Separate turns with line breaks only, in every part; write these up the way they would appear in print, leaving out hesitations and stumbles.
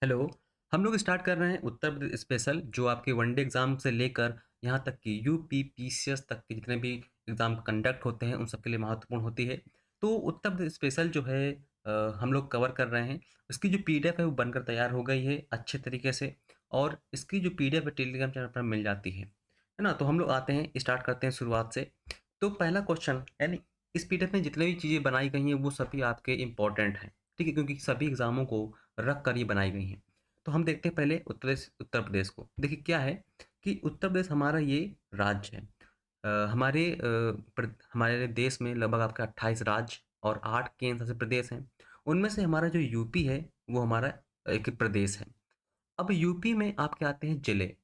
Hello. हम लोग start कर रहे हैं उत्तर प्रदेश स्पेशल, जो आपके वनडे एग्जाम से लेकर यहाँ तक कि यूपी पीसीएस तक के जितने भी एग्जाम कंडक्ट होते हैं उन सब के लिए महत्वपूर्ण होती है। तो उत्तर प्रदेश स्पेशल जो है हम लोग कवर कर रहे हैं। इसकी जो पीडीएफ है वो बनकर तैयार हो गई है अच्छे तरीके से, और इसकी जो पीडीएफ है टेलीग्राम चैनल पर मिल जाती है ना। तो हम लोग आते हैं, स्टार्ट करते हैं शुरुआत से। तो पहला क्वेश्चन यानी इस पीडीएफ में जितनी भी चीज़ें बनाई गई हैं वो सभी आपके इंपॉर्टेंट हैं, ठीक है, क्योंकि सभी एग्जामों को रख कर ये बनाई गई हैं। तो हम देखते हैं पहले उत्तर प्रदेश को। देखिए क्या है कि उत्तर प्रदेश हमारा ये राज्य है। हमारे देश में लगभग आपके 28 राज्य और 8 केंद्र शासित प्रदेश हैं। उनमें से हमारा जो यूपी है वो हमारा एक प्रदेश है। अब यूपी में आपके आते हैं जिले।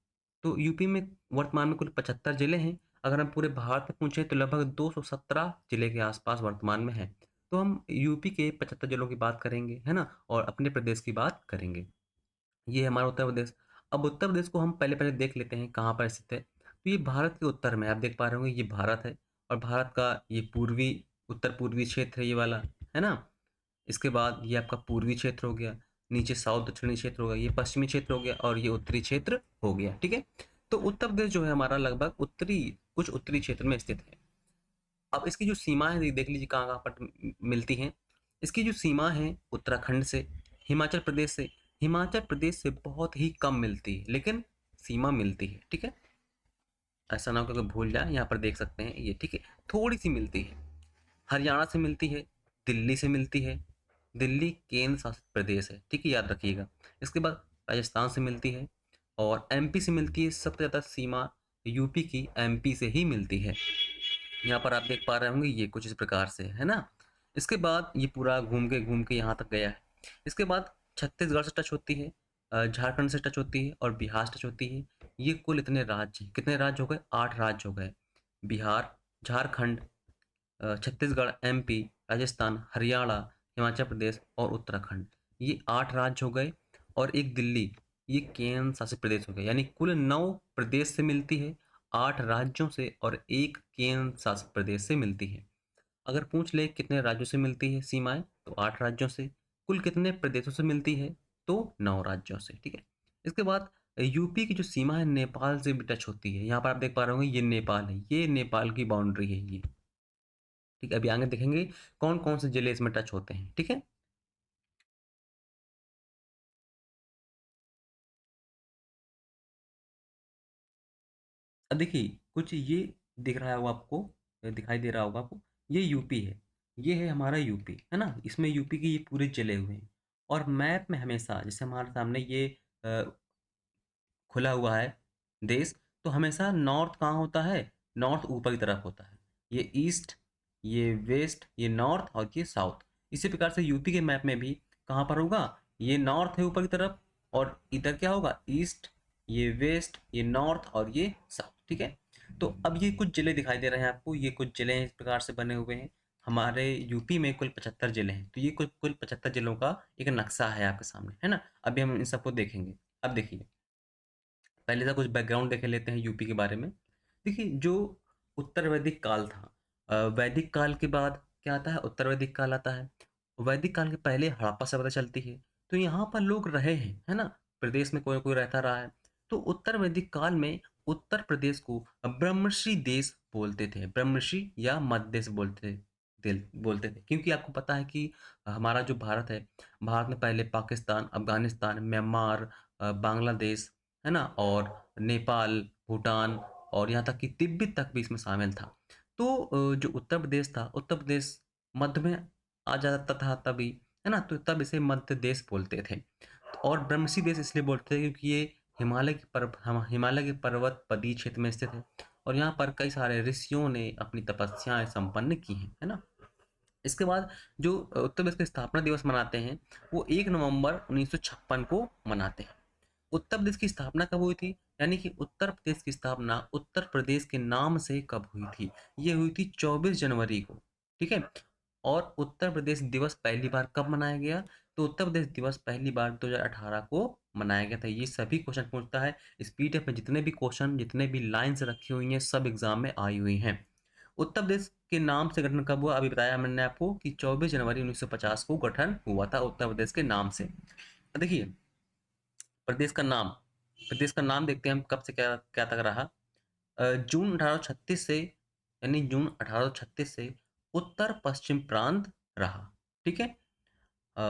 तो यूपी में वर्तमान में कुल 75 जिले हैं। अगर हम पूरे भारत में पूछें तो लगभग 217 जिले के आसपास वर्तमान में है। तो हम यूपी के 75 जिलों की बात करेंगे, है ना, और अपने प्रदेश की बात करेंगे। ये है हमारा उत्तर प्रदेश। अब उत्तर प्रदेश को हम पहले-पहले देख लेते हैं कहाँ पर स्थित है। तो ये भारत के उत्तर में आप देख पा रहे होंगे, ये भारत है, और भारत का ये पूर्वी उत्तर-पूर्वी क्षेत्र है ये वाला, है ना? इसके बाद ये आपका पूर्वी क्षेत्र हो गया, नीचे साउथ दक्षिणी क्षेत्र हो गया, ये पश्चिमी क्षेत्र हो गया, और ये उत्तरी क्षेत्र हो गया, ठीक है? तो उत्तर प्रदेश जो है हमारा लगभग कुछ उत्तरी क्षेत्र में स्थित है। अब इसकी जो सीमाएँ देख लीजिए कहाँ-कहाँ पर मिलती हैं। इसकी जो सीमा है उत्तराखंड से, हिमाचल प्रदेश से, हिमाचल प्रदेश से बहुत ही कम मिलती है, लेकिन सीमा मिलती है, ठीक है? ऐसा ना हो कि कोई भूल जाए, यहाँ पर देख सकते हैं ये, ठीक है? थोड़ी-सी मिलती है। हरियाणा से मिलती है, दिल्ली से मिलती है। दिल्ली केंद्र शासित प्रदेश है, ठीक है? याद रखिएगा। इसके बाद राजस्थान से मिलती है और एमपी से मिलती है। सबसे ज़्यादा सीमा यूपी की एमपी से ही मिलती है। यहाँ पर आप देख पा रहे होंगे ये कुछ इस प्रकार से है ना। इसके बाद ये पूरा घूम के यहाँ तक गया है। इसके बाद छत्तीसगढ़ से टच होती है, झारखंड से टच होती है और बिहार से टच होती है। ये कुल इतने राज्य हैं। कितने राज्य हो गए? 8 राज्य हो गए। बिहार, झारखंड, छत्तीसगढ़, एमपी, राजस्थान, हरियाणा, हिमाचल प्रदेश और उत्तराखंड। ये 8 राज्य हो गए, और एक दिल्ली, ये केंद्र शासित प्रदेश हो गए। यानी कुल 9 प्रदेश से मिलती है, 8 राज्यों से और 1 केंद्र शासित प्रदेश से मिलती है। अगर पूछ ले कितने राज्यों से मिलती है सीमाएँ, तो 8 राज्यों से। कुल कितने प्रदेशों से मिलती है? तो 9 राज्यों से, ठीक है। इसके बाद यूपी की जो सीमा है नेपाल से भी टच होती है। यहाँ पर आप देख पा रहे होंगे ये नेपाल है, ये नेपाल की बाउंड्री है ये। ठीक है, अभी आगे देखेंगे कौन-कौन से जिले इसमें टच होते हैं, ठीक है? अब देखिए कुछ ये दिख रहा होगा आपको, दिखाई दे रहा होगा आपको, ये यूपी है। ये है हमारा यूपी, है ना? इसमें यूपी के ये पूरे जिले हुए हैं, और मैप में हमेशा जैसे हमारे सामने ये अ, खुला हुआ है देश, तो हमेशा नॉर्थ कहाँ होता है? नॉर्थ ऊपर की तरफ होता है। ये ईस्ट, ये वेस्ट, ये नॉर्थ और ये साउथ। इसी प्रकार से यूपी के मैप में भी कहाँ पर होगा? ये नॉर्थ है ऊपर की तरफ, और इधर क्या होगा? ईस्ट, ये वेस्ट, ये नॉर्थ और ये साउथ, ठीक है? तो अब ये कुछ जिले दिखाई दे रहे हैं आपको, ये कुछ जिले इस प्रकार से बने हुए हैं। हमारे यूपी में कुल 75 जिले हैं, तो ये कुल 75 जिलों का एक नक्शा है आपके सामने, है ना? अभी हम इन सबको देखेंगे। अब देखिए, पहले तो कुछ बैकग्राउंड देख लेते हैं यूपी के बारे में। देखिए जो उत्तर वैदिक काल था, वैदिक काल के बाद क्या आता है? उत्तर वैदिक काल आता है। वैदिक काल के पहले हड़प्पा सभ्यता चलती है, तो यहाँ पर लोग रहे हैं, है ना? प्रदेश में कोई ना कोई रहता रहा है। तो उत्तर वैदिक काल में उत्तर प्रदेश को ब्रह्मर्षि देश बोलते थे, ब्रह्मर्षि या मध्य देश बोलते थे, क्योंकि आपको पता है कि हमारा जो भारत है, भारत में पहले पाकिस्तान, अफगानिस्तान, म्यांमार, बांग्लादेश, है ना, और नेपाल, भूटान और यहाँ तक कि तिब्बत तक भी इसमें शामिल था। तो जो उत्तर प्रदेश था, उत्तर प्रदेश मध्य में आ जाता था तभी, है ना? तो तब इसे मध्य देश बोलते थे। और ब्रह्मसी देश इसलिए बोलते थे क्योंकि ये हिमालय के पर्वत पदी क्षेत्र में स्थित है, और यहाँ पर कई सारे ऋषियों ने अपनी तपस्याएँ संपन्न की हैं, है ना? इसके बाद जो उत्तर प्रदेश का स्थापना दिवस मनाते हैं, वो 1 नवंबर 1956 को मनाते हैं। उत्तर प्रदेश की स्थापना कब हुई थी? यानी कि उत्तर प्रदेश की स्थापना उत्तर प्रदेश के नाम से कब हुई थी? ये हुई थी 24 जनवरी को, ठीक है? और उत्तर प्रदेश दिवस पहली बार कब मनाया गया? तो उत्तर प्रदेश दिवस पहली बार 2018 को मनाया गया था। ये सभी क्वेश्चन पूछता है। इस पीडीएफ में जितने भी क्वेश्चन, जितने भी लाइन्स रखी हुई हैं, सब एग्जाम में आई हुई हैं। उत्तर प्रदेश के नाम से गठन कब हुआ? अभी बताया मैंने आपको कि 24 जनवरी 1950 को गठन हुआ था उत्तर प्रदेश के नाम से। देखिए प्रदेश का नाम देखते हैं हम कब से क्या क्या तक रहा। जून 1836 से, यानी जून 1836 से उत्तर-पश्चिम प्रांत रहा, ठीक है? अ,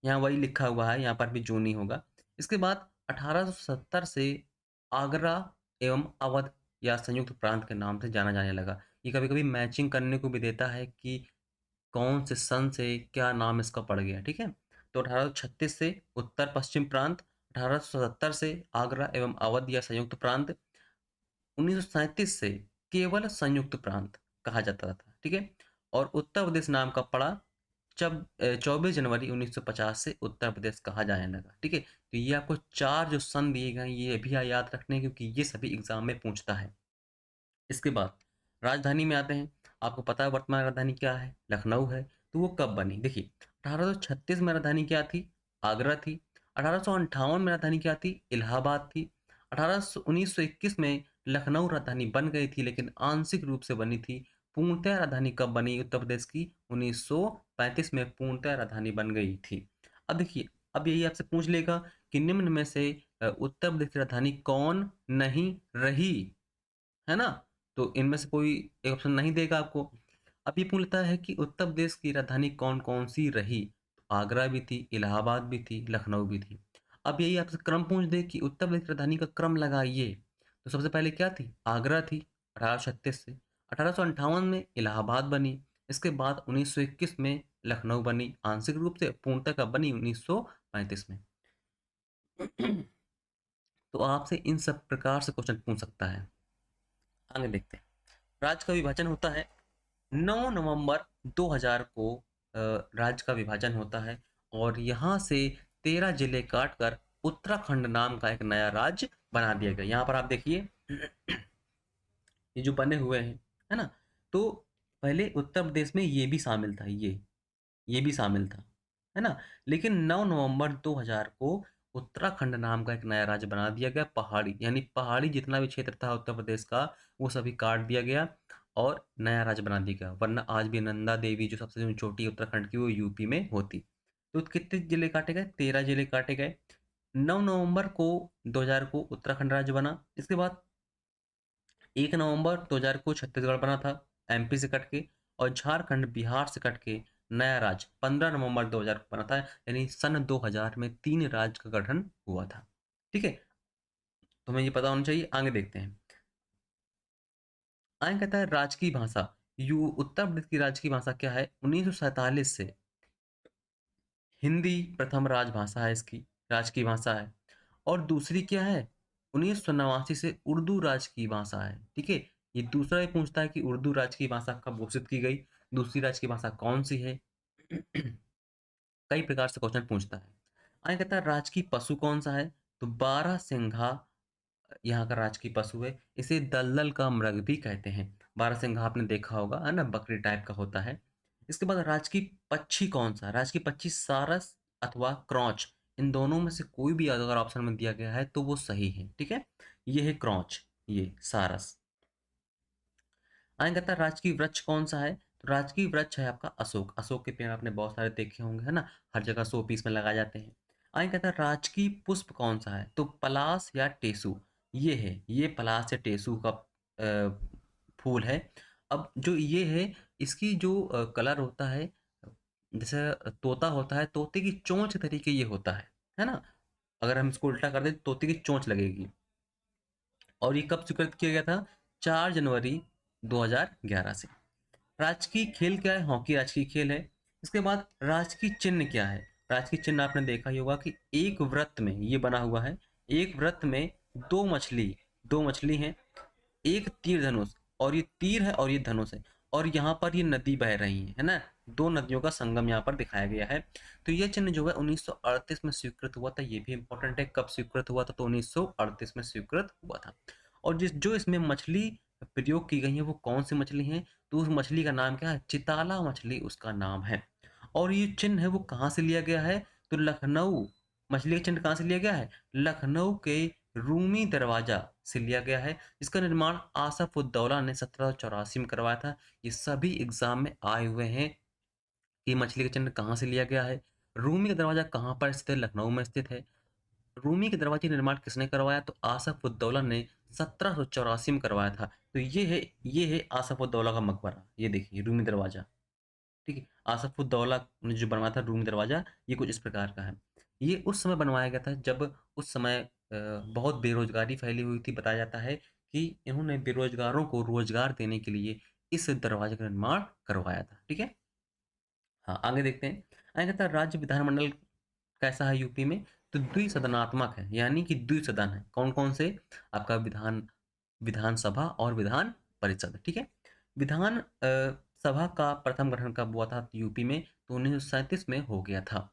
यहाँ वही लिखा हुआ है, यहाँ पर भी जून ही होगा। इसके बाद 1870 से आगरा एवं अवध या संयुक्त प्रांत के नाम से जाना जाने लगा। ये कभी-कभी मैचिंग करने को भी देता है कि कौन से सन से क्या नाम इसका पड़ गया, ठीक है? तो 1836 से उत्तर-पश्चिम प्रांत, 1870 से आगरा एवं अवध या संयुक्त प्रांत, 1937 से केवल संयुक्त प्रांत कहा जाता था, ठीक है? और उत्तर प्रदेश नाम का पड़ा 24 जनवरी 1950 से उत्तर प्रदेश कहा जाने लगा, ठीक है? तो ये आपको 4 जो सन दिए गए हैं, ये भी याद रखने हैं क्योंकि ये सभी एग्ज़ाम में पूछता है। इसके बाद राजधानी में आते हैं। आपको पता है वर्तमान राजधानी क्या है? लखनऊ है। तो वो कब बनी? देखिए 1836 में राजधानी क्या थी? आगरा थी। 1858 में राजधानी क्या थी? इलाहाबाद थी। 1921 में लखनऊ राजधानी बन गई थी लेकिन आंशिक रूप से बनी थी। पूर्णतः राजधानी कब बनी उत्तर प्रदेश की? 1935 में पूर्णतः राजधानी बन गई थी। अब देखिए, अब यही आपसे पूछ लेगा कि निम्न में से उत्तर प्रदेश की राजधानी कौन नहीं रही? है ना? तो इनमें से कोई एक ऑप्शन नहीं देगा आपको। अब ये पूछता है कि उत्तर प्रदेश की राजधानी कौन-कौन सी रही? तो आगरा भी थी, इलाहाबाद भी थी, लखनऊ भी थी। अब यही आपसे क्रम पूछ दे कि उत्तर प्रदेश की राजधानी का क्रम लगाइए। तो सबसे पहले क्या थी? आगरा थी 1836 से। 1858 में इलाहाबाद बनी। इसके बाद 1921 में लखनऊ बनी आंशिक रूप से, पूर्णतः कब बनी? 1935 में। तो आपसे इन सब प्रकार से क्वेश्चन पूछ सकता है। आगे देखते हैं। राज्य का विभाजन होता है 9 नवंबर 2000 को राज्य का विभाजन होता है और यहाँ से 13 जिले काटकर उत्तराखंड नाम का एक नया राज्य बना दिया गया। यहाँ पर आप देखिए ये जो बने हुए हैं, है ना? तो पहले उत्तर प्रदेश में ये भी शामिल था, ये भी शामिल था, है ना? लेकिन 9 नवंबर 2000 को उत्तराखंड नाम का एक नया राज्य बना दिया गया, पहाड़ी यानी पहाड़ी जितना भी क्षेत्र था उत्तर प्रदेश का, वो सभी काट दिया गया और नया राज्य बना दिया गया। वरना आज भी नंदा देवी जो सबसे जो छोटी उत्तराखंड की, वो यूपी में होती। तो कितने जिले काटे गए? 13 जिले काटे गए। 9 नवंबर को 2000 को उत्तराखंड राज्य बना। इसके बाद 1 नवंबर 2000 को छत्तीसगढ़ बना था एमपी से कट के, और झारखंड बिहार से कट के नया राज्य 15 नवंबर 2000 को बना था, यानी सन 2000 में 3 राज्य का गठन हुआ था। ठीक है, तो हमें ये पता होना चाहिए। आगे देखते हैं। आगे कहता है राजकीय भाषा। यू उत्तर प्रदेश की राजकीय भाषा क्या है? 1947 से हिंदी प्रथम राजभाषा है, इसकी राजकीय भाषा है। और दूसरी क्या है? 1989 से उर्दू राजकीय भाषा है। ठीक है, ये दूसरा ही पूछता है कि उर्दू राजकीय भाषा कब घोषित की गई, दूसरी राजकीय भाषा कौन सी है। कई प्रकार से क्वेश्चन पूछता है। आगे कहता है राजकीय पशु कौन सा है? तो बारहसिंघा यहाँ का राजकीय पशु है। इसे दलदल का मृग भी कहते हैं। बारहसिंघा आपने देखा होगा, है ना? बकरी टाइप का होता है। इसके बाद राजकीय पक्षी कौन सा? राजकीय पक्षी सारस अथवा क्रॉच, इन दोनों में से कोई भी अगर ऑप्शन में दिया गया है तो वो सही है। ठीक है, ये है क्रॉच, ये सारस। आगे कहता है राजकीय वृक्ष कौन सा है? तो राजकीय वृक्ष है आपका अशोक। अशोक के पेड़ आपने बहुत सारे देखे होंगे, है ना? हर जगह शो पीस में लगाए जाते हैं। आगे कहता है राजकीय पुष्प कौन सा है? तो पलाश या टेसू, ये है, ये पलाश या टेसू का फूल है। अब जो ये है, इसकी जो कलर होता है, जैसे तोता होता है, तोते की चोंच के तरीके ये होता है ना? अगर हम इसको उल्टा कर दें तो तोते की चोंच लगेगी। और ये कब स्वीकृत किया गया था? 4 जनवरी 2011 से। राजकीय खेल क्या है? हॉकी राजकीय खेल है। इसके बाद राजकीय चिन्ह क्या है? राजकीय चिन्ह आपने देखा ही होगा कि एक वृत्त में ये बना हुआ है। एक वृत्त में दो मछली हैं, एक तीर धनुष, और ये तीर है और ये धनुष है, और यहाँ पर ये नदी बह रही है ना? दो नदियों का संगम यहाँ पर दिखाया गया है। तो ये चिन्ह जो है 1938 में स्वीकृत हुआ था। ये भी इंपॉर्टेंट है, कब स्वीकृत हुआ था? तो 1938 में स्वीकृत हुआ था। और जो इसमें मछली प्रयोग की गई है वो कौन सी मछली है? तो उस मछली का नाम क्या है? चिताला मछली उसका नाम है। और ये चिन्ह है वो कहाँ से लिया गया है? तो लखनऊ, मछली का चिन्ह कहाँ से लिया गया है? लखनऊ के रूमी दरवाजा से लिया गया है। इसका निर्माण आसफ उद्दौला ने 1784 में करवाया था। ये सभी एग्जाम में आए हुए हैं कि मछली का चिन्ह कहाँ से लिया गया है। रूमी का दरवाज़ा कहाँ पर स्थित है? लखनऊ में स्थित है। रूमी के दरवाजे का निर्माण किसने करवाया? तो आसफ-उद-दौला ने 1784 में करवाया था। तो ये है आसफ-उद-दौला का मकबरा। ये देखिए रूमी दरवाज़ा, ठीक है? आसफ-उद-दौला ने जो बनवाया था रूमी दरवाज़ा, ये कुछ इस प्रकार का है। ये उस समय बनवाया गया था जब उस समय बहुत बेरोज़गारी फैली हुई थी। बताया जाता है कि इन्होंने बेरोज़गारों को रोज़गार देने के लिए इस दरवाजे का निर्माण करवाया था। ठीक है? हाँ, आगे देखते हैं। आगे कहता है राज्य विधानमंडल कैसा है यूपी में? तो द्विसदनात्मक है, यानी कि द्विसदन है। कौन-कौन से? आपका विधानसभा और विधान परिषद, ठीक है? विधान सभा का प्रथम गठन कब हुआ था यूपी में? तो 1937 में हो गया था।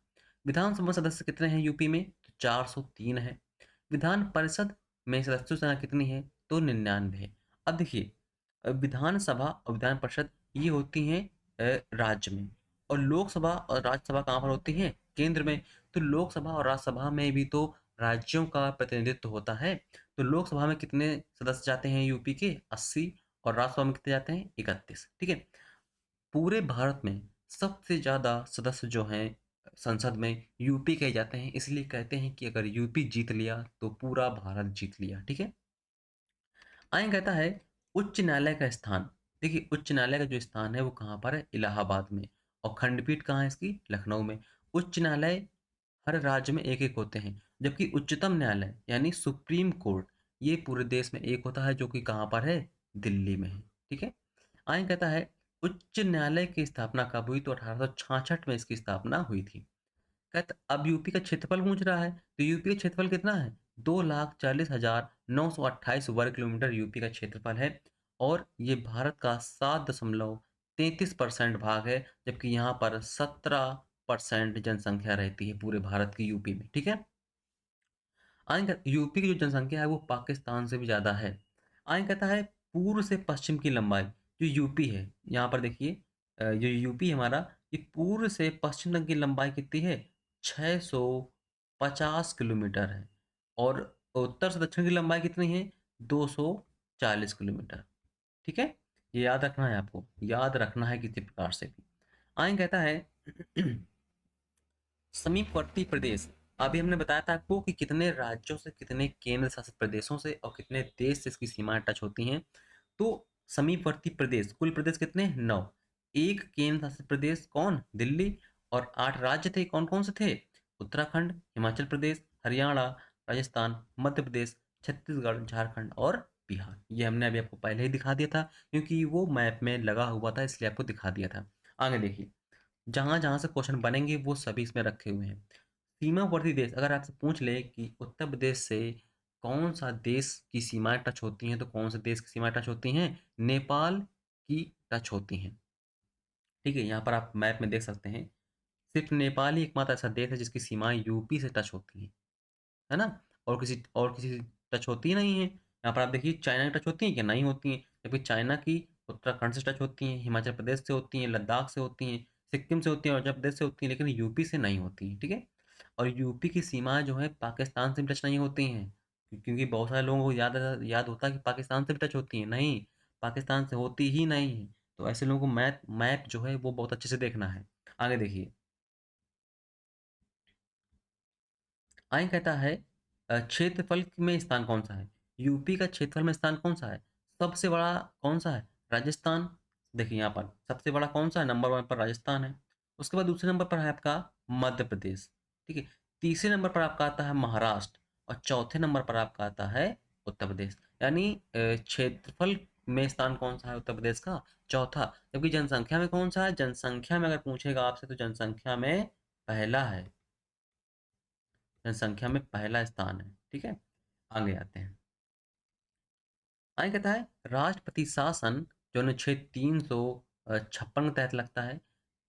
विधानसभा सदस्य कितने हैं यूपी में? तो 403 है। विधान परिषद में सदस्यों की संख्या कितनी है? तो 99 है। अब देखिए विधानसभा और विधान परिषद ये होती हैं राज्य में, और लोकसभा और राज्यसभा कहाँ पर होती हैं? केंद्र में। तो लोकसभा और राज्यसभा में भी तो राज्यों का प्रतिनिधित्व होता है। तो लोकसभा में कितने सदस्य जाते हैं यूपी के? 80, और राज्यसभा में कितने जाते हैं? 31, ठीक है? पूरे भारत में सबसे ज़्यादा सदस्य जो हैं संसद में यूपी के ही जाते हैं, इसलिए कहते हैं कि अगर यूपी जीत लिया तो पूरा भारत जीत लिया, ठीक है? आगे कहता है उच्च न्यायालय का स्थान। देखिए उच्च न्यायालय का जो स्थान है वो कहाँ पर है? इलाहाबाद में। और खंडपीठ कहाँ है इसकी? लखनऊ में। उच्च न्यायालय हर राज्य में एक-एक होते हैं, जबकि उच्चतम न्यायालय यानी सुप्रीम कोर्ट ये पूरे देश में एक होता है, जो कि कहाँ पर है? दिल्ली में है। ठीक है? आगे कहता है उच्च न्यायालय की स्थापना कब हुई? तो 1866 में इसकी स्थापना हुई थी। कहता अब यूपी का क्षेत्रफल पूछ रहा है, तो यूपी का क्षेत्रफल कितना है? 2,40,928 वर्ग किलोमीटर यूपी का क्षेत्रफल है, और ये भारत का 7.33% भाग है, जबकि यहाँ पर 17% जनसंख्या रहती है पूरे भारत की यूपी में, ठीक है? आगे यूपी की जो जनसंख्या है वो पाकिस्तान से भी ज़्यादा है। आगे कहता है पूर्व से पश्चिम की लंबाई, जो यूपी है, यहाँ पर देखिए जो यूपी हमारा, ये पूर्व से पश्चिम तक की लंबाई कितनी है? 650 किलोमीटर है, और उत्तर से दक्षिण की लंबाई कितनी है? 240 किलोमीटर, ठीक है? ये याद रखना है आपको, याद रखना है किसी प्रकार से भी। आगे कहता है समीपवर्ती प्रदेश। अभी हमने बताया था आपको कि कितने राज्यों से, कितने केंद्र शासित प्रदेशों से और कितने देश से इसकी सीमाएं टच होती हैं। तो समीपवर्ती प्रदेश, कुल प्रदेश कितने? 9। एक केंद्र शासित प्रदेश कौन? दिल्ली। और 8 राज्य थे, कौन कौन से थे? उत्तराखंड, हिमाचल प्रदेश, हरियाणा, राजस्थान, मध्य प्रदेश, छत्तीसगढ़, झारखंड और बिहार। ये हमने अभी आपको पहले ही दिखा दिया था, क्योंकि वो मैप में लगा हुआ था, इसलिए आपको दिखा दिया था। आगे देखिए, जहाँ-जहाँ से क्वेश्चन बनेंगे वो सभी इसमें रखे हुए हैं। सीमावर्ती देश, अगर आपसे पूछ ले कि उत्तर प्रदेश से कौन-सा देश की सीमाएँ टच होती हैं, तो कौन से देश की सीमाएँ टच होती हैं? नेपाल की टच होती हैं। ठीक है? यहाँ पर आप मैप में देख सकते हैं। सिर्फ़ नेपाल ही एकमात्र ऐसा देश है जिसकी सीमाएँ यूपी से टच होती हैं। है ना? और किसी से टच होती ही नहीं है। यहाँ पर आप देखिए चाइना की टच होती हैं क्या? नहीं होती हैं। जबकि चाइना की उत्तराखंड से टच होती हैं, हिमाचल प्रदेश से होती हैं, लद्दाख से होती हैं, सिक्किम से होती हैं, अरुणाचल प्रदेश से होती हैं, लेकिन यूपी से नहीं होती हैं, ठीक है? और यूपी की सीमाएँ जो हैं पाकिस्तान से भी टच नहीं होती हैं, क्योंकि बहुत सारे लोगों को याद होता है कि पाकिस्तान से भी टच होती हैं, नहीं, पाकिस्तान से होती ही नहीं है। तो ऐसे लोगों को मैप मैप जो है वो बहुत अच्छे से देखना है। आगे देखिए। आगे कहता है क्षेत्रफल में स्थान कौन-सा है? यूपी का क्षेत्रफल में स्थान कौन-सा है? सबसे बड़ा कौन-सा है? राजस्थान। देखिए यहाँ पर सबसे बड़ा कौन-सा है? नंबर 1 पर राजस्थान है। उसके बाद दूसरे नंबर पर है आपका मध्य प्रदेश, ठीक है? तीसरे नंबर पर आपका आता है महाराष्ट्र, और चौथे नंबर पर आपका आता है उत्तर प्रदेश। यानी क्षेत्रफल में स्थान कौन-सा है उत्तर प्रदेश का? चौथा। जबकि जनसंख्या में कौन-सा है? जनसंख्या में अगर पूछेगा आपसे तो जनसंख्या में पहला है। जनसंख्या में पहला स्थान है, ठीक है? आगे आते हैं। आगे कहता है राष्ट्रपति शासन जो अनुच्छेद 356 के तहत लगता है।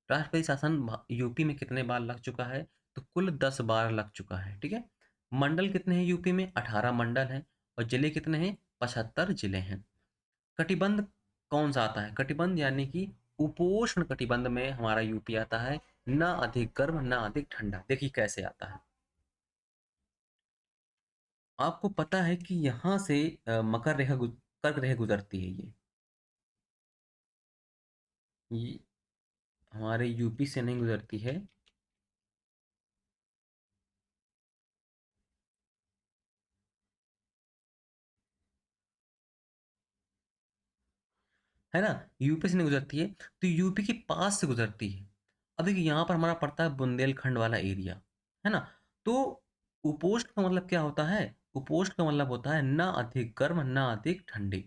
राष्ट्रपति शासन यूपी में कितने बार लग चुका है? तो कुल 10 बार लग चुका है, ठीक है? मंडल कितने हैं यूपी में? 18 मंडल हैं। और जिले कितने हैं? 75 जिले हैं। कटिबंध कौन सा आता है? कटिबंध यानी कि उपोष्ण कटिबंध में हमारा यूपी आता है। ना अधिक गर्म ना अधिक ठंडा। देखिए कैसे आता है। आपको पता है कि यहाँ से मकर रेखा कर्क रेखा गुजरती है ये हमारे यूपी से नहीं गुजरती है। है ना? यूपी से नहीं गुज़रती है, तो यूपी के पास से गुज़रती है। अब देखिए यहाँ पर हमारा पड़ता है बुंदेलखंड वाला एरिया, है ना? तो उपोष्ण का मतलब क्या होता है? उपोष्ण का मतलब होता है ना अधिक गर्म, ना अधिक ठंडी।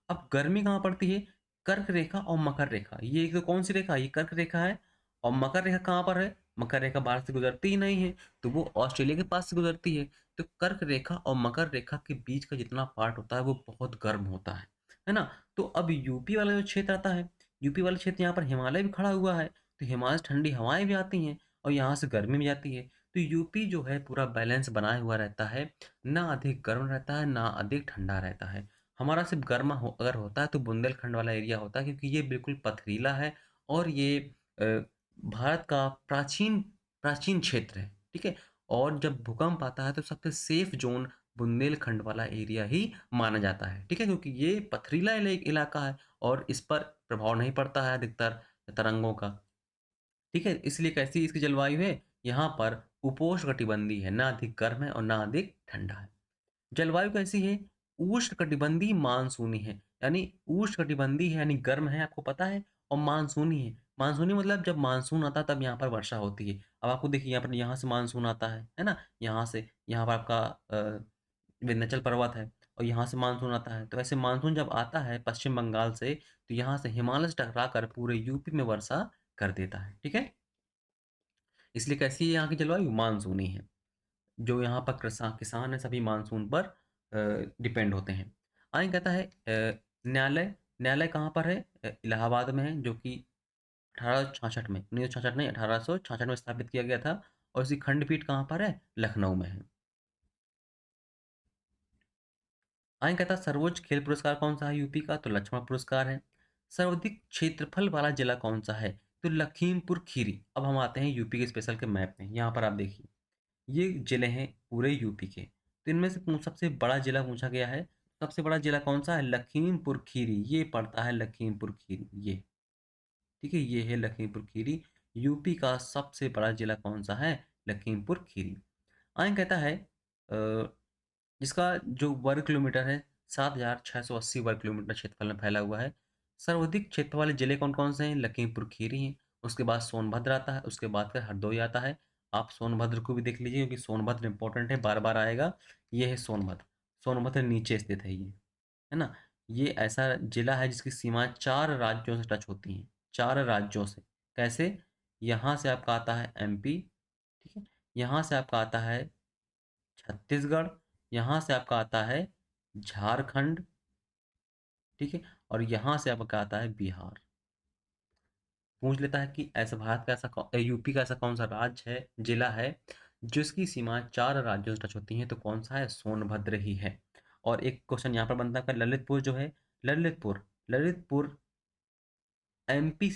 अब गर्मी कहाँ पड़ती है? कर्क रेखा और मकर रेखा। ये एक तो कौन-सी रेखा है? ये कर्क रेखा है और मकर रेखा कहाँ पर है? मकर रेखा बाहर से गुज़रती ही नहीं है, तो वो ऑस्ट्रेलिया के पास से गुज़रती है। तो कर्क रेखा और मकर रेखा के बीच का जितना पार्ट होता है, वो बहुत गर्म होता है ना? तो अब यूपी वाला जो क्षेत्र आता है, यूपी वाला क्षेत्र यहाँ पर हिमालय भी खड़ा हुआ है, तो हिमालय से ठंडी हवाएँ भी आती हैं और यहाँ से गर्मी भी आती है। तो यूपी जो है पूरा बैलेंस बनाए हुआ रहता है, ना अधिक गर्म रहता है, ना अधिक ठंडा रहता है। हमारा सिर्फ़ गर्म हो अगर होता है तो बुंदेलखंड वाला एरिया होता है क्योंकि ये बिल्कुल पथरीला है और ये अ, भारत का प्राचीन प्राचीन क्षेत्र है, ठीक है? और जब भूकंप आता है तो सबसे सेफ ज़ोन बुंदेलखंड वाला एरिया ही माना जाता है, ठीक है? क्योंकि ये पथरीला इलाका है और इस पर प्रभाव नहीं पड़ता है अधिकतर तरंगों का, ठीक है? इसलिए कैसी इसकी जलवायु है, यहाँ पर उपोष्णकटिबंधीय है, ना अधिक गर्म है और ना अधिक ठंडा है। जलवायु कैसी है? उष्णकटिबंधीय मानसूनी है, यानी उष्णकटिबंधीय है यानी गर्म है आपको पता है और मानसूनी है। मानसूनी मतलब जब मानसून आता है तब यहाँ पर वर्षा होती है। अब आपको देखिए यहाँ से मानसून आता है ना? यहाँ से, यहाँ पर आपका विंध्याचल पर्वत है और यहाँ से मानसून आता है। तो ऐसे मानसून जब आता है पश्चिम बंगाल से, तो यहाँ से हिमालय से टकराकर पूरे यूपी में वर्षा कर देता है, ठीक है? इसलिए कैसी है यहाँ की जलवायु? मानसूनी है। जो यहाँ पर किसान हैं सभी मानसून पर डिपेंड होते हैं। आगे कहता है न्यायालय, न्यायालय कहाँ पर है? इलाहाबाद में है जो कि 1866 में 1966 नहीं 1866 में स्थापित किया गया था और इसकी खंडपीठ कहाँ पर है? लखनऊ में है। आगे कहता है सर्वोच्च खेल पुरस्कार कौन सा है यूपी का? तो लक्ष्मण पुरस्कार है। सर्वाधिक क्षेत्रफल वाला जिला कौन सा है? तो लखीमपुर खीरी। अब हम आते हैं यूपी के स्पेशल के मैप में। यहाँ पर आप देखिए ये जिले हैं पूरे यूपी के। तो इनमें से सबसे बड़ा जिला पूछा गया है। सबसे बड़ा जिला कौन सा है? लखीमपुर खीरी। ये पड़ता है लखीमपुर खीरी ये, ठीक है? ये है लखीमपुर खीरी। यूपी का सबसे बड़ा जिला कौन सा है? लखीमपुर खीरी। आगे कहता है जिसका जो वर्ग किलोमीटर है 7,680 वर्ग किलोमीटर क्षेत्रफल में फैला हुआ है। सर्वाधिक क्षेत्र वाले जिले कौन कौन से हैं? लखीमपुर खीरी हैं, उसके बाद सोनभद्र आता है, उसके बाद फिर हरदोई आता है। आप सोनभद्र को भी देख लीजिए क्योंकि सोनभद्र इंपॉर्टेंट है, बार बार आएगा। ये है सोनभद्र। सोनभद्र नीचे स्थित है ये, है ना? ये ऐसा जिला है जिसकी सीमाएं 4 राज्यों से टच होती हैं, 4 राज्यों से। कैसे? यहाँ से आपका आता है एमपी, ठीक है? यहाँ से आपका आता है छत्तीसगढ़, यहाँ से आपका आता है झारखंड, ठीक है? और यहाँ से आपका आता है बिहार। पूछ लेता है कि ऐसा भारत का यूपी का ऐसा कौन सा राज्य है, जिला है, जिसकी सीमा 4 राज्यों से टच होती हैं, तो कौन सा है? सोनभद्र ही है। और एक क्वेश्चन यहाँ पर बनता है ललितपुर जो है, ललितपुर ललितपुर एमपी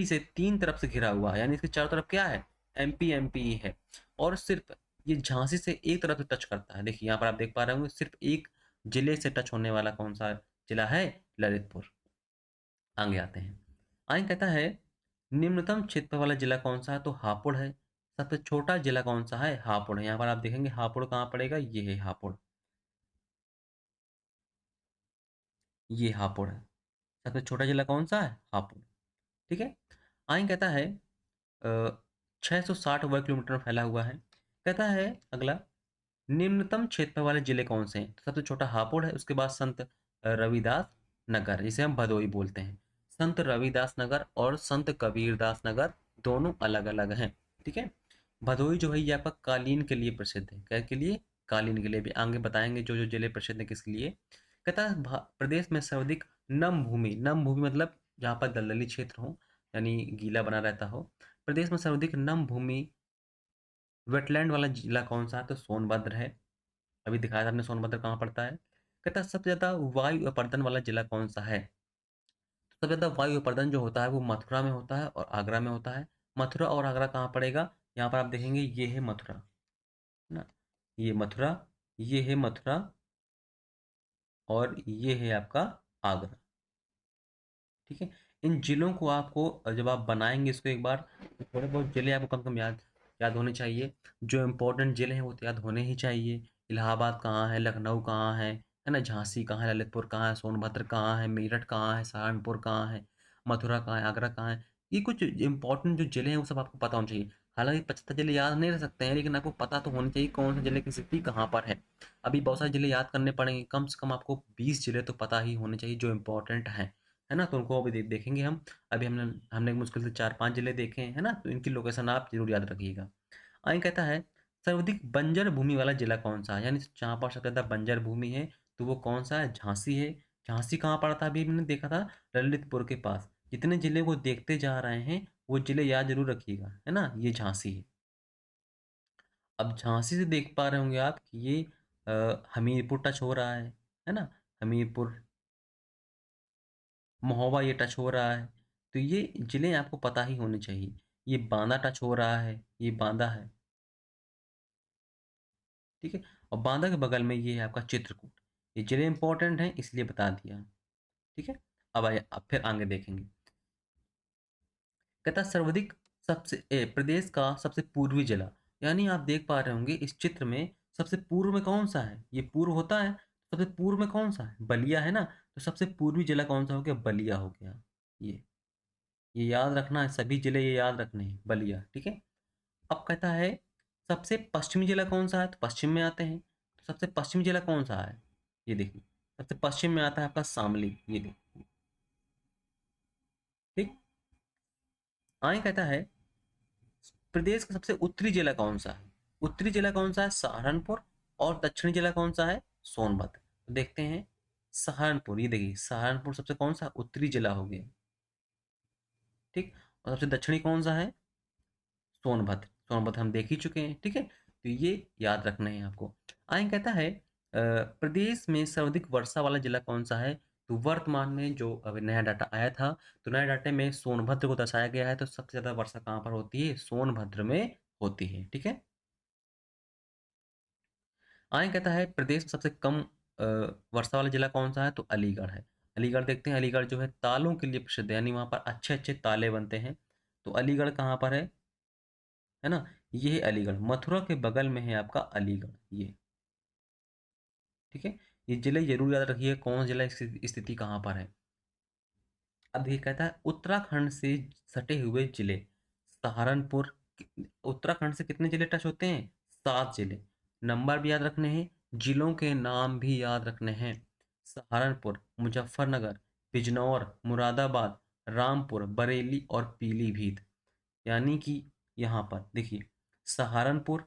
से 3 तरफ से घिरा हुआ है, यानी इसके चारों तरफ क्या है? एमपी ही है। और सिर्फ ये झांसी से एक तरफ से टच करता है। देखिए यहाँ पर आप देख पा रहे होंगे सिर्फ एक जिले से टच होने वाला कौन सा जिला है? ललितपुर। आगे आते हैं। आगे कहता है निम्नतम क्षेत्र वाला जिला कौन सा है? तो हापुड़ है। सबसे छोटा जिला कौन सा है? हापुड़ है। यहाँ पर आप देखेंगे हापुड़ कहाँ पड़ेगा? ये है हापुड़, ये हापुड़ है। सबसे छोटा जिला कौन सा है? हापुड़, ठीक है? आगे कहता है 660 वर्ग किलोमीटर में फैला हुआ है। कहता है अगला निम्नतम क्षेत्र वाले जिले कौन से हैं? तो सबसे छोटा हापुड़ है, उसके बाद संत रविदास नगर, जिसे हम भदोई बोलते हैं। संत रविदास नगर और संत कबीरदास नगर दोनों अलग अलग हैं, ठीक है? भदोई जो है ये आपका कालीन के लिए प्रसिद्ध है। क्या के लिए? कालीन के लिए। भी आगे बताएंगे जो जो जिले प्रसिद्ध है किसके लिए। कहता है प्रदेश में सर्वाधिक नम भूमि मतलब जहाँ पर दलदली क्षेत्र हो, यानी गीला बना रहता हो। प्रदेश में सर्वाधिक नम भूमि वेटलैंड वाला जिला कौन सा है? तो सोनभद्र है। अभी दिखाया था हमने सोनभद्र कहाँ पड़ता है। कहता है सबसे ज्यादा वायु अपर्दन वाला जिला कौन सा है? तो सबसे ज्यादा वायु अपर्दन जो होता है वो मथुरा में होता है और आगरा में होता है। मथुरा और आगरा कहाँ पड़ेगा? यहाँ पर आप देखेंगे ये है मथुरा, है ना? ये मथुरा, ये है मथुरा और ये है आपका आगरा, ठीक है? इन जिलों को आपको जब आप बनाएंगे इसको एक बार, तो थोड़े बहुत जिले आपको कम से कम याद याद होने चाहिए। जो इम्पोर्टेंट जिले हैं वो तो याद होने ही चाहिए। इलाहाबाद कहाँ है? लखनऊ कहाँ है? है ना? झांसी कहाँ है, ललितपुर कहाँ है, सोनभद्र कहाँ है, मेरठ कहाँ है, सहारनपुर कहाँ है, मथुरा कहाँ है, आगरा कहाँ है। ये कुछ इंपॉर्टेंट जो ज़िले हैं वो सब आपको पता होने चाहिए। हालाँकि 75 ज़िले याद नहीं रह सकते हैं, लेकिन आपको पता तो होने चाहिए कौन से ज़िले की स्थिति कहाँ पर है। अभी बहुत सारे ज़िले याद करने पड़ेंगे, कम से कम आपको 20 ज़िले तो पता ही होने चाहिए जो इम्पोर्टेंट हैं, है ना? तो उनको अभी देखेंगे हम। अभी हमने हमने मुश्किल से 4-5 ज़िले देखे हैं, है ना? तो इनकी लोकेशन आप ज़रूर याद रखिएगा। आगे कहता है सर्वाधिक बंजर भूमि वाला जिला कौन-सा है? यानी जहाँ पर सबसे ज़्यादा बंजर भूमि है, तो वो कौन-सा है? झांसी है। झांसी कहाँ पड़ता है? अभी मैंने देखा था ललितपुर के पास। जितने जिले को देखते जा रहे हैं, वो जिले याद ज़रूर रखिएगा, है ना? ये झांसी है। अब झांसी से देख पा रहे होंगे आप कि ये हमीरपुर टच हो रहा है ना? हमीरपुर, महोबा ये टच हो रहा है। तो ये जिले आपको पता ही होने चाहिए। ये बांदा टच हो रहा है, ये बांदा है, ठीक है? और बांदा के बगल में ये है आपका चित्रकूट। ये जिले इंपॉर्टेंट हैं इसलिए बता दिया, ठीक है? अब आइए अब फिर आगे देखेंगे। कहता है सर्वाधिक प्रदेश का सबसे पूर्वी जिला, यानी आप देख पा रहे होंगे इस चित्र में सबसे पूर्व में कौन सा है? ये पूर्व होता है, सबसे पूर्व में कौन सा है? बलिया है ना? तो सबसे पूर्वी जिला कौन सा हो गया? बलिया हो गया। ये ये याद रखना है, सभी जिले ये याद रखने हैं, बलिया, ठीक है? अब कहता है सबसे पश्चिमी जिला कौन सा है? तो पश्चिम में आते हैं। तो सबसे पश्चिमी जिला कौन सा है? ये देखिए, सबसे पश्चिम में आता है आपका शामली, ये देखिए, ठीक। आगे कहता है प्रदेश का सबसे उत्तरी जिला कौन सा है? उत्तरी जिला कौन सा है? सहारनपुर। और दक्षिणी जिला कौन सा है? सोनभद्र। तो देखते हैं सहारनपुर, ये देखिए सहारनपुर सबसे कौन सा उत्तरी जिला हो गया, ठीक। और सबसे दक्षिणी कौन सा है? सोनभद्र। सोनभद्र हम देख ही चुके हैं, ठीक है। तो ये याद रखना है आपको। आगे कहता है प्रदेश में सर्वाधिक वर्षा वाला जिला कौन सा है? तो वर्तमान में जो अभी नया डाटा आया था, तो नए डाटे में सोनभद्र को दर्शाया गया है। तो सबसे ज्यादा वर्षा कहाँ पर होती है? सोनभद्र में होती है, ठीक है। आगे कहता है प्रदेश में सबसे कम वर्षा वाला जिला कौन सा है? तो अलीगढ़ है। अलीगढ़ देखते हैं, अलीगढ़ जो है तालों के लिए प्रसिद्ध है, यानी वहाँ पर अच्छे अच्छे ताले बनते हैं। तो अलीगढ़ कहाँ पर है ना? ये है अलीगढ़। मथुरा के बगल में है आपका अलीगढ़, ये, ठीक है। ये जिले जरूर याद रखिए कौन जिला स्थिति कहाँ पर है। अब ये कहता है उत्तराखंड से सटे हुए जिले, सहारनपुर। उत्तराखंड से कितने जिले टच होते हैं? 7 जिले। नंबर भी याद रखने हैं, जिलों के नाम भी याद रखने हैं। सहारनपुर, मुजफ्फरनगर, बिजनौर, मुरादाबाद, रामपुर, बरेली और पीलीभीत। यानी कि यहाँ पर देखिए सहारनपुर,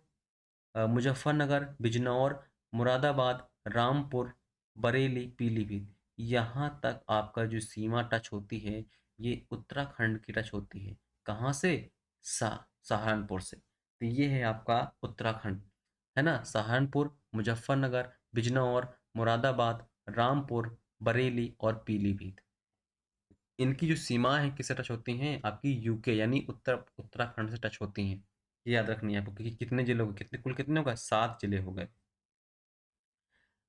मुजफ्फरनगर, बिजनौर, मुरादाबाद, रामपुर, बरेली, पीलीभीत, यहाँ तक आपका जो सीमा टच होती है, ये उत्तराखंड की टच होती है। कहाँ से? सहारनपुर से। तो ये है आपका उत्तराखंड, है ना? सहारनपुर, मुजफ्फरनगर, बिजनौर, मुरादाबाद, रामपुर, बरेली और पीलीभीत। इनकी जो सीमाएं हैं किससे टच होती हैं? आपकी यूके यानी उत्तराखंड से टच होती हैं। ये याद रखनी है आपको कि कितने जिले हो गए, कितने कुल कितने हो गए? 7 जिले हो गए।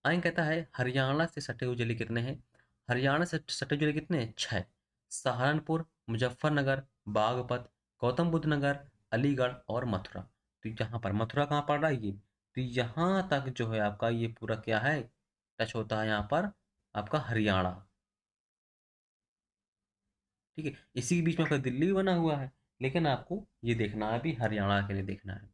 आगे कहता है हरियाणा से सटे हुए जिले कितने हैं? हरियाणा से सटे जिले कितने हैं? 6। सहारनपुर, मुजफ्फरनगर, बागपत, गौतम बुद्ध नगर, अलीगढ़ और मथुरा। तो यहाँ पर मथुरा कहाँ पड़ रहा है? ये तो यहाँ तक जो है आपका ये पूरा क्या है? टच होता है यहाँ पर आपका हरियाणा, ठीक है। इसी के बीच में आपका दिल्ली भी बना हुआ है, लेकिन आपको ये देखना है, अभी हरियाणा के लिए देखना है।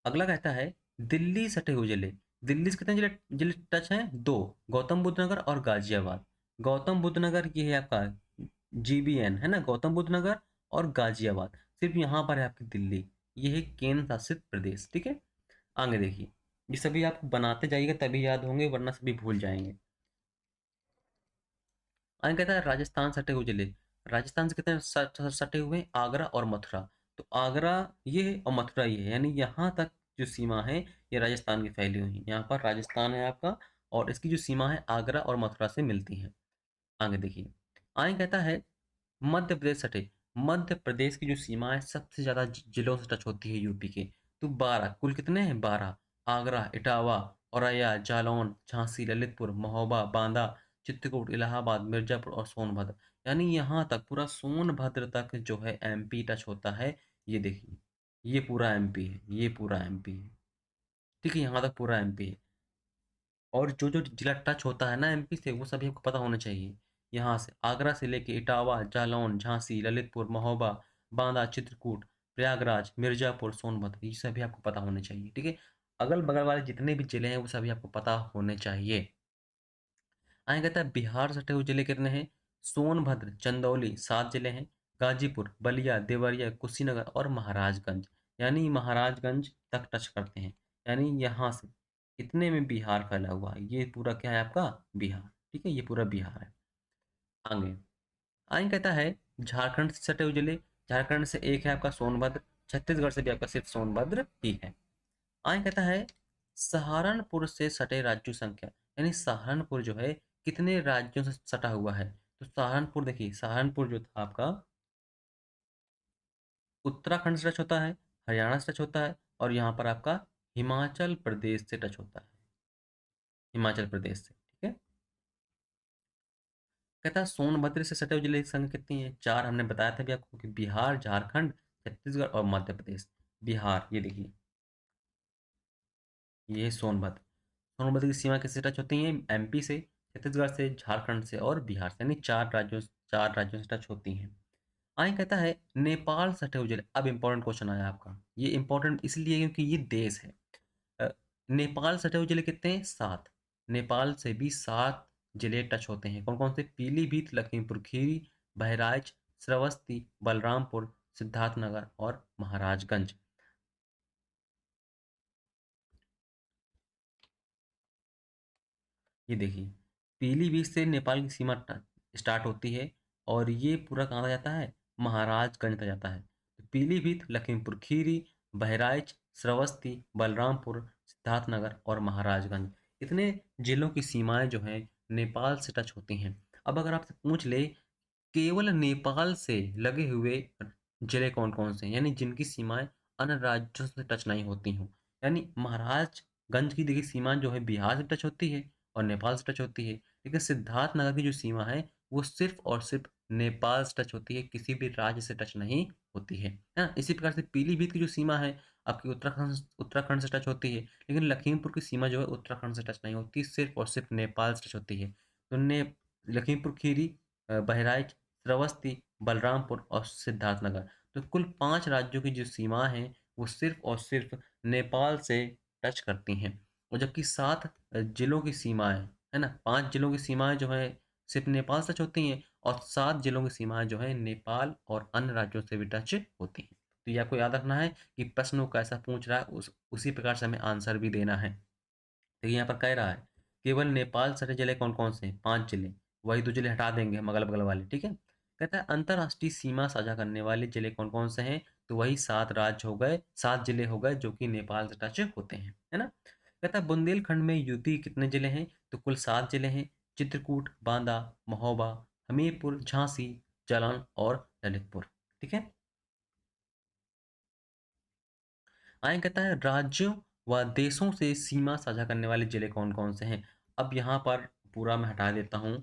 अगला कहता है दिल्ली सटे हुए जिले। दिल्ली से कितने जिले जिले टच हैं? 2। गौतम बुद्ध नगर और गाजियाबाद। गौतम बुद्ध नगर ये है आपका जीबीएन, है ना? गौतम बुद्ध नगर और गाजियाबाद सिर्फ यहाँ पर है आपकी दिल्ली। ये है केंद्र शासित प्रदेश, ठीक है। आगे देखिए, ये सभी आप बनाते जाइएगा तभी याद होंगे, वरना सभी भूल जाएंगे। आगे कहता है राजस्थान सटे हुए जिले। राजस्थान से कितने सटे हुए हैं? आगरा और मथुरा। तो आगरा ये है और मथुरा ये है, यानी यहाँ तक जो सीमा है ये राजस्थान की फैली हुई है। यहाँ पर राजस्थान है आपका, और इसकी जो सीमा है आगरा और मथुरा से मिलती है। आगे देखिए, आगे कहता है मध्य प्रदेश सटे। मध्य प्रदेश की जो सीमा है सबसे ज्यादा जिलों से टच होती है यूपी के। तो 12, कुल कितने हैं? 12। आगरा, इटावा, औरैया, जालौन, झांसी, ललितपुर, महोबा, बांदा, चित्रकूट, इलाहाबाद, मिर्जापुर और सोनभद्र। यानी यहाँ तक पूरा सोनभद्र तक जो है एमपी टच होता है। ये देखिए, ये पूरा एमपी है, ये पूरा एमपी है। ठीक है, यहाँ तक पूरा एमपी है। और जो-जो जिला टच होता है ना एमपी से, वो सभी आपको पता होना चाहिए। यहाँ से आगरा से लेके इटावा, जालौन, झांसी, ललितपुर, महोबा, बांदा, चित्रकूट, प्रयागराज, मिर्ज़ापुर, सोनभद्र, ये सभी आपको पता होने चाहिए, ठीक है? अगल-बगल वाले जितने भी जिले हैं, वो सभी आपको पता होने चाहिए। आगे कहता है बिहार से सटे हुए जिले कितने हैं? सोनभद्र, चंदौली 7 जिले हैं। गाजीपुर, बलिया, देवरिया, कुशीनगर और महाराजगंज। यानी महाराजगंज तक टच करते हैं। यानी यहाँ से इतने में बिहार फैला हुआ है। ये पूरा क्या है आपका? बिहार। ठीक है, ये पूरा बिहार है। आगे आगे कहता है झारखंड से सटे हुए जिले। झारखंड से एक है आपका सोनभद्र। छत्तीसगढ़ से भी आपका सिर्फ सोनभद्र ही है। आगे कहता है सहारनपुर से सटे राज्यों संख्या। यानी सहारनपुर जो है कितने राज्यों से सटा हुआ है? तो सहारनपुर देखिए, सहारनपुर जो था आपका उत्तराखंड से टच होता है, हरियाणा से टच होता है और यहाँ पर आपका हिमाचल प्रदेश से टच होता है। हिमाचल प्रदेश से, ठीक है। कहता है सोनभद्र से सटे हुए जिले की संख्या कितनी है? 4 हमने बताया था भी आपको कि बिहार, झारखंड, छत्तीसगढ़ और मध्य प्रदेश। बिहार, ये देखिए, ये है सोनभद्र। सोनभद्र की सीमा किससे टच होती है? एमपी से, छत्तीसगढ़ से, झारखंड से और बिहार से। यानी 4 राज्यों से टच होती हैं। आगे कहता है नेपाल सटे हुए जिले। अब इंपॉर्टेंट क्वेश्चन आया आपका। ये इंपॉर्टेंट इसलिए क्योंकि ये देश है। अ, नेपाल सटे हुए जिले कितने हैं? 7। नेपाल से भी 7 जिले टच होते हैं। कौन कौन से? पीलीभीत, लखीमपुर खीरी, बहराइच, श्रावस्ती, बलरामपुर, सिद्धार्थनगर और महाराजगंज। ये देखिए, पीलीभीत से नेपाल की सीमा स्टार्ट होती है और ये पूरा कहाँ तक जाता है? महाराजगंज तक जाता है। तो पीलीभीत, लखीमपुर खीरी, बहराइच, श्रावस्ती, बलरामपुर, सिद्धार्थनगर और महाराजगंज, इतने जिलों की सीमाएं जो हैं नेपाल से टच होती हैं। अब अगर आपसे पूछ ले केवल नेपाल से लगे हुए जिले कौन-कौन से हैं? यानी जिनकी सीमाएँ अन्य राज्यों से टच नहीं होती हों। यानी महाराजगंज की देखिए सीमा जो है बिहार से टच होती है और नेपाल से टच होती है। लेकिन सिद्धार्थनगर की जो सीमा है वो सिर्फ़ और सिर्फ़ नेपाल से टच होती है, किसी भी राज्य से टच नहीं होती है। है ना? इसी प्रकार से पीलीभीत की जो सीमा है आपकी उत्तराखंड से टच होती है, लेकिन लखीमपुर की सीमा जो है उत्तराखंड से टच नहीं होती, सिर्फ़ और सिर्फ़ नेपाल से टच होती है। तो ने लखीमपुर खीरी, बहराइच, श्रावस्ती, बलरामपुर और सिद्धार्थनगर। तो कुल 5 राज्यों की जो सीमा है वो सिर्फ़ और सिर्फ़ नेपाल से टच करती हैं। और जबकि 7 जिलों की सीमाएँ, है ना? 5 जिलों की सीमाएँ जो हैं सिर्फ़ नेपाल से टच होती हैं और 7 जिलों की सीमाएँ जो हैं नेपाल और अन्य राज्यों से भी टच होती हैं। तो ये आपको याद रखना है कि प्रश्न वो कैसा पूछ रहा है उसी प्रकार से हमें आंसर भी देना है। देखिए यहाँ पर कह रहा है केवल नेपाल सटे जिले कौन-कौन से हैं? 5 जिले। वही 2 जिले हटा देंगे हम अगल-बगल वाले, ठीक है? कहता है अंतर्राष्ट्रीय सीमा साझा करने वाले जिले कौन-कौन से हैं? तो वही 7 राज्य हो गए, 7 जिले हो गए जो कि नेपाल से टच होते हैं, है ना? कहता है बुंदेलखंड में यूपी के कितने जिले हैं? तो कुल 7 जिले हैं। चित्रकूट, बांदा, महोबा, हमीरपुर, झांसी, जालौन और ललितपुर, ठीक है? आगे कहता है राज्यों व देशों से सीमा साझा करने वाले जिले कौन-कौन से हैं? अब यहाँ पर पूरा मैं हटा देता हूँ।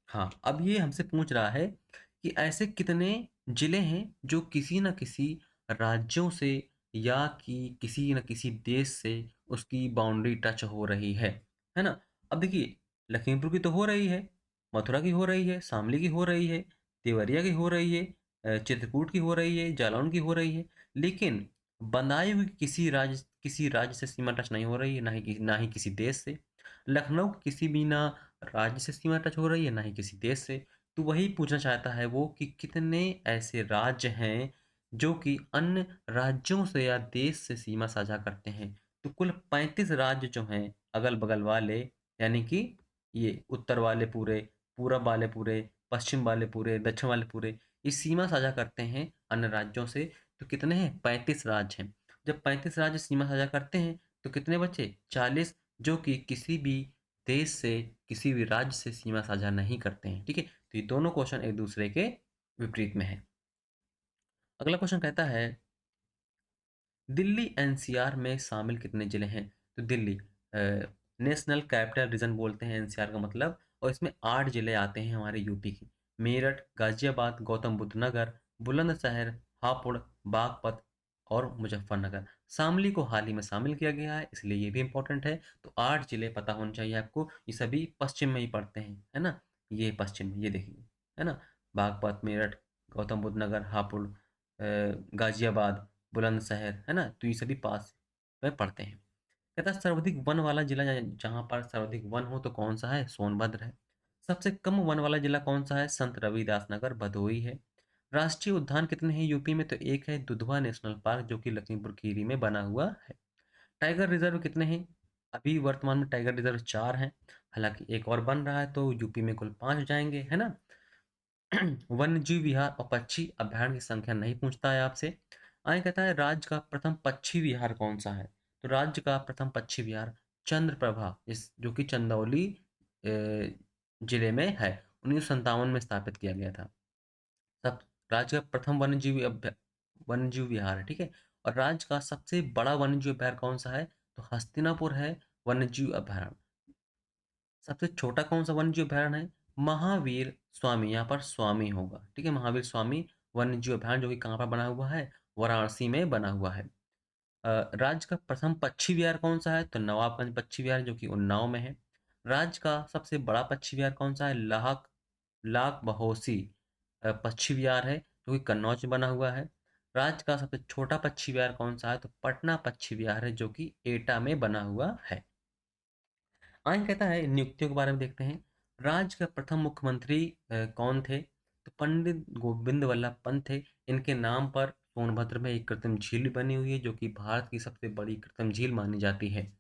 हाँ, अब ये हमसे पूछ रहा है कि ऐसे कितने जिले हैं जो किसी न किसी राज्यों से या कि किसी न किसी देश से उसकी बाउंड्री टच हो रही है ना? अब देखिए लखीमपुर की तो हो रही है, मथुरा की हो रही है, शामली की हो रही है, देवरिया की हो रही है, चित्रकूट की हो रही है, जालौन की हो रही है, लेकिन बदायूँ की किसी राज्य से सीमा टच नहीं हो रही है, ना ही किसी देश से। लखनऊ की किसी भी ना राज्य से सीमा टच हो रही है, ना ही किसी देश से। तो वही पूछना चाहता है वो कि कितने ऐसे राज्य हैं जो कि अन्य राज्यों से या देश से सीमा साझा करते हैं। तो कुल 35 राज्य जो हैं अगल-बगल वाले, यानी कि ये उत्तर वाले पूरे, पूरब वाले पूरे, पश्चिम वाले पूरे, दक्षिण वाले पूरे, ये सीमा साझा करते हैं अन्य राज्यों से। तो कितने हैं? 35 राज्य हैं। जब 35 राज्य सीमा साझा करते हैं तो कितने बचे? 40, जो कि किसी भी देश से, किसी भी राज्य से सीमा साझा नहीं करते हैं, ठीक है? तो ये दोनों क्वेश्चन एक दूसरे के विपरीत में है। अगला क्वेश्चन कहता है दिल्ली एनसीआर में शामिल कितने जिले हैं? तो दिल्ली नेशनल कैपिटल रीजन बोलते हैं एनसीआर का मतलब, और इसमें 8 जिले आते हैं हमारे यूपी के। मेरठ, गाजियाबाद, गौतम बुद्ध नगर, बुलंदशहर, हापुड़, बागपत और मुजफ्फरनगर। शामली को हाल ही में शामिल किया गया है, इसलिए ये भी इंपॉर्टेंट है। तो 8 जिले पता होने चाहिए आपको, ये सभी पश्चिम में ही पड़ते हैं, है ना? ये पश्चिम में, ये देखिए, है ना? बागपत, मेरठ, गौतम बुद्ध नगर, हापुड़, गाजियाबाद, बुलंदशहर, है ना? तो ये सभी पास में पड़ते हैं। कहता है सर्वाधिक वन वाला जिला, जहाँ पर सर्वाधिक वन हो तो कौन सा है? सोनभद्र है। सबसे कम वन वाला जिला कौन सा है? संत रविदास नगर भदोही है। राष्ट्रीय उद्यान कितने हैं यूपी में? तो एक है दुधवा नेशनल पार्क, जो कि लखीमपुर खीरी में बना हुआ है। टाइगर रिजर्व कितने हैं? अभी वर्तमान में टाइगर रिजर्व 4 हैं, हालांकि एक और बन रहा है, तो यूपी में कुल 5 हो जाएंगे, है ना? वन्यजीव विहार और पक्षी अभ्यारण्य की संख्या नहीं पूछता है आपसे। आगे कहता है राज्य का प्रथम पक्षी विहार कौन सा है? तो राज्य का प्रथम पक्षी विहार चंद्रप्रभा, इस जो कि चंदौली जिले में है, 1957 में स्थापित किया गया था। सब राज्य का प्रथम वन्यजीव विहार है, ठीक है। और राज्य का सबसे बड़ा वन्यजीव अभ्यारण्य कौन सा है? तो हस्तिनापुर है वन्यजीव अभ्यारण्य। सबसे छोटा कौन सा वन्यजीव अभयारण्य है? महावीर स्वामी, यहाँ पर स्वामी होगा, ठीक है। महावीर स्वामी वन्यजीव अभयारण्य, जो कि कहाँ पर बना हुआ है? वाराणसी में बना हुआ है। राज्य का प्रथम पक्षी विहार कौन सा है? तो नवाबगंज पक्षी विहार, जो कि उन्नाव में है। राज्य का सबसे बड़ा पक्षी विहार कौन सा है? लाख बहोसी पक्षी विहार है, जो कि कन्नौज में बना हुआ है। राज्य का सबसे छोटा पक्षी विहार कौन सा है? तो पटना पक्षी विहार है, जो कि एटा में बना हुआ है। आगे कहता है नियुक्तियों के बारे में देखते हैं। राज्य के प्रथम मुख्यमंत्री कौन थे? तो पंडित गोविंद वल्लभ पंत थे। इनके नाम पर सोनभद्र में एक कृत्रिम झील बनी हुई है, जो कि भारत की सबसे बड़ी कृत्रिम झील मानी जाती है।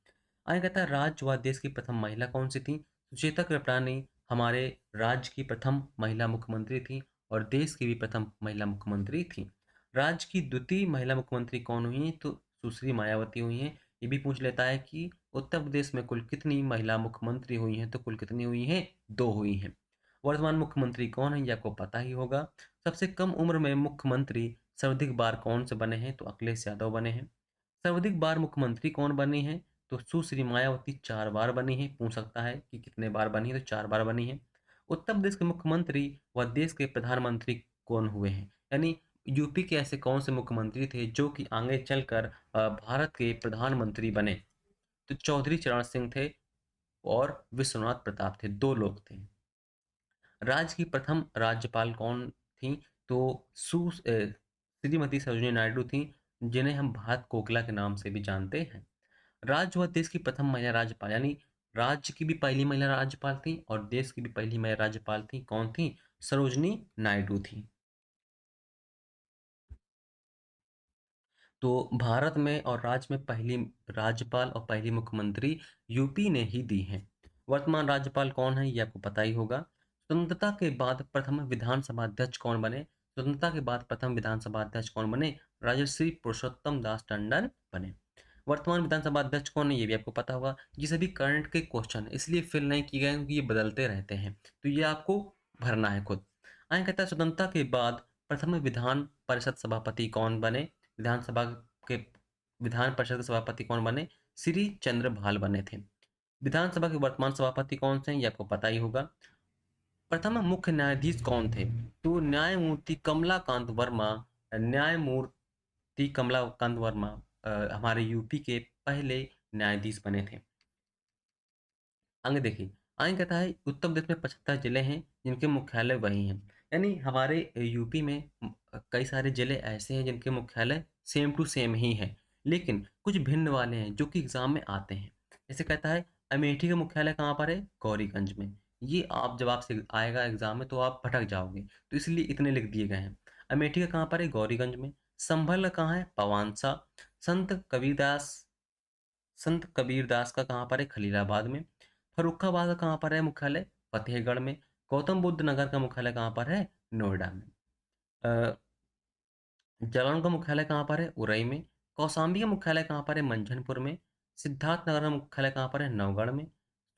आगे कहता है राज्य व देश की प्रथम महिला कौन सी थी? सुचेता कृपलानी हमारे राज्य की प्रथम महिला मुख्यमंत्री थी, और देश की भी प्रथम महिला मुख्यमंत्री थी। राज्य की द्वितीय महिला मुख्यमंत्री कौन हुई है? तो सुश्री मायावती हुई हैं। ये भी पूछ लेता है कि उत्तर प्रदेश में कुल कितनी महिला मुख्यमंत्री हुई हैं? तो कुल कितनी हुई हैं? 2 हुई हैं। वर्तमान मुख्यमंत्री कौन है? ये आपको पता ही होगा। सबसे कम उम्र में मुख्यमंत्री सर्वाधिक बार कौन से बने हैं? तो अखिलेश यादव बने हैं। सर्वाधिक बार मुख्यमंत्री कौन बनी है? तो सुश्री मायावती 4 बार बनी है। पूछ सकता है कि कितने बार बनी है? तो 4 बार बनी है। उत्तर प्रदेश के मुख्यमंत्री व देश के प्रधानमंत्री कौन हुए हैं? यानी यूपी के ऐसे कौन से मुख्यमंत्री थे जो कि आगे चलकर भारत के प्रधानमंत्री बने? तो चौधरी चरण सिंह थे और विश्वनाथ प्रताप थे, 2 लोग थे। राज्य की प्रथम राज्यपाल कौन थी? तो श्रीमती सरोजिनी नायडू थी, जिन्हें हम भारत कोकिला के नाम से भी जानते हैं। राज्य व देश की प्रथम महिला राज्यपाल, यानी राज्य की भी पहली महिला राज्यपाल थी और देश की भी पहली महिला राज्यपाल थी, कौन थी? सरोजिनी नायडू थी। तो भारत में और राज्य में पहली राज्यपाल और पहली मुख्यमंत्री यूपी ने ही दी हैं। वर्तमान राज्यपाल कौन है? ये आपको पता ही होगा। स्वतंत्रता के बाद प्रथम विधानसभा अध्यक्ष कौन बने? स्वतंत्रता के बाद प्रथम विधानसभा अध्यक्ष कौन बने? राजर्षि पुरुषोत्तम दास टंडन बने। वर्तमान विधानसभा अध्यक्ष कौन है? ये भी आपको पता होगा। ये सभी करंट के क्वेश्चन है, इसलिए फिल नहीं किए गए क्योंकि ये बदलते रहते हैं, तो ये आपको भरना है खुद। आगे कहता है स्वतंत्रता के बाद प्रथम विधान परिषद सभापति कौन बने? विधानसभा के विधान परिषद के सभापति कौन बने? श्री चंद्रभाल बने थे। विधानसभा के वर्तमान सभापति कौन से हैं? ये आपको पता ही होगा। प्रथम मुख्य न्यायाधीश कौन थे? तो न्यायमूर्ति कमलाकांत वर्मा। न्यायमूर्ति कमलाकांत वर्मा हमारे यूपी के पहले न्यायाधीश बने थे। आगे देखिए, आगे कहता है उत्तर प्रदेश में 75 जिले हैं जिनके मुख्यालय वही हैं। यानी हमारे यूपी में कई सारे जिले ऐसे हैं जिनके मुख्यालय सेम टू सेम ही हैं, लेकिन कुछ भिन्न वाले हैं जो कि एग्जाम में आते हैं। जैसे कहता है अमेठी का मुख्यालय कहाँ पर है? गौरीगंज में। ये आप जब आपसे आएगा एग्जाम में तो आप भटक जाओगे, तो इसलिए इतने लिख दिए गए हैं। अमेठी का कहाँ पर है? गौरीगंज में। संभल का कहाँ है? पवांसा। संत कबीरदास संत कबीरदास का कहाँ पर है? खलीलाबाद में। फर्रुखाबाद का कहाँ पर है मुख्यालय? फतेहगढ़ में। गौतम बुद्ध नगर का मुख्यालय कहाँ पर है? नोएडा में। अ, जालौन का मुख्यालय कहाँ पर है? उरई में। कौशाम्बी का मुख्यालय कहाँ पर है? मंझनपुर में। सिद्धार्थ नगर का मुख्यालय कहाँ पर है? नवगढ़ में।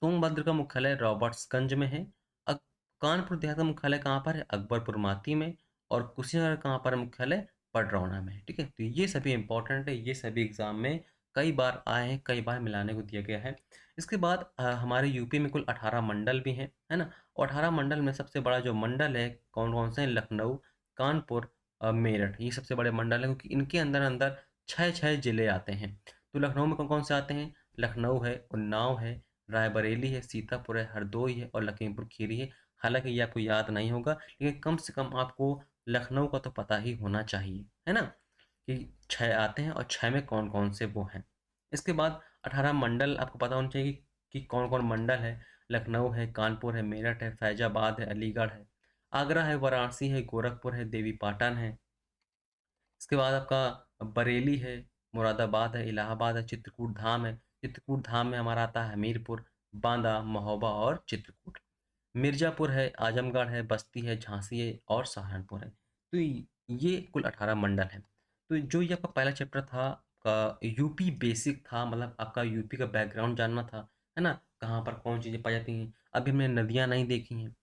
सोनभद्र का मुख्यालय रॉबर्ट्सगंज में है। कानपुर देहात का मुख्यालय कहाँ पर है? अकबरपुर माती में। और कुशीनगर कहाँ पर है मुख्यालय? पडरौना में। ठीक है, तो ये सभी इंपॉर्टेंट है, ये सभी एग्जाम में कई बार आए हैं, कई बार मिलाने को दिया गया है। इसके बाद हमारे यूपी में कुल 18 मंडल भी हैं, है ना? और 18 मंडल में सबसे बड़ा जो मंडल है, कौन-कौन से हैं? लखनऊ, कानपुर, मेरठ, ये सबसे बड़े मंडल हैं, क्योंकि इनके अंदर-अंदर 6-6 ज़िले आते हैं। तो लखनऊ में कौन-कौन से आते हैं? लखनऊ है, उन्नाव है, रायबरेली है, सीतापुर है, हरदोई है और लखीमपुर खीरी है। हालाँकि ये आपको याद नहीं होगा, लेकिन कम से कम आपको लखनऊ का तो पता ही होना चाहिए, है ना? कि 6 आते हैं और 6 में कौन-कौन से वो हैं। इसके बाद 18 मंडल आपको पता होना चाहिए कि कौन-कौन मंडल है। लखनऊ है, कानपुर है, मेरठ है, फैज़ाबाद है, अलीगढ़ है, आगरा है, वाराणसी है, गोरखपुर है, देवीपाटन है। इसके बाद आपका बरेली है, मुरादाबाद है, इलाहाबाद है, चित्रकूट धाम है। चित्रकूट धाम में हमारा आता है हमीरपुर, बांदा, महोबा और चित्रकूट। मिर्ज़ापुर है, आज़मगढ़ है, बस्ती है, झांसी है और सहारनपुर है। तो ये कुल 18 मंडल हैं। तो जो ये आपका पहला चैप्टर था, यूपी बेसिक था, मतलब आपका यूपी का बैकग्राउंड जानना था, है ना? कहाँ पर कौन चीज़ें पाई जाती हैं। अभी हमने नदियाँ नहीं देखी हैं,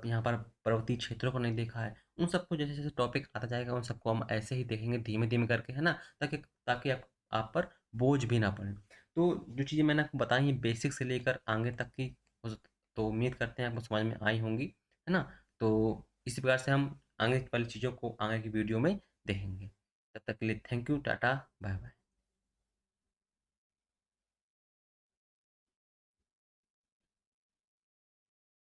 यहाँ पर पर्वतीय क्षेत्रों को नहीं देखा है। उन सबको जैसे-जैसे टॉपिक आता जाएगा, उन सबको हम ऐसे ही देखेंगे धीमे-धीमे करके, है ना? ताकि ताकि आप पर बोझ भी ना पड़े। तो जो चीज़ें मैंने आपको बताई हैं बेसिक से लेकर आगे तक की, हो सक तो उम्मीद करते हैं आपको समझ में आई होंगी, है ना? तो इसी प्रकार से हम आगे वाली चीज़ों को आगे की वीडियो में देखेंगे। तब तक के लिए थैंक यू, टाटा, बाय-बाय।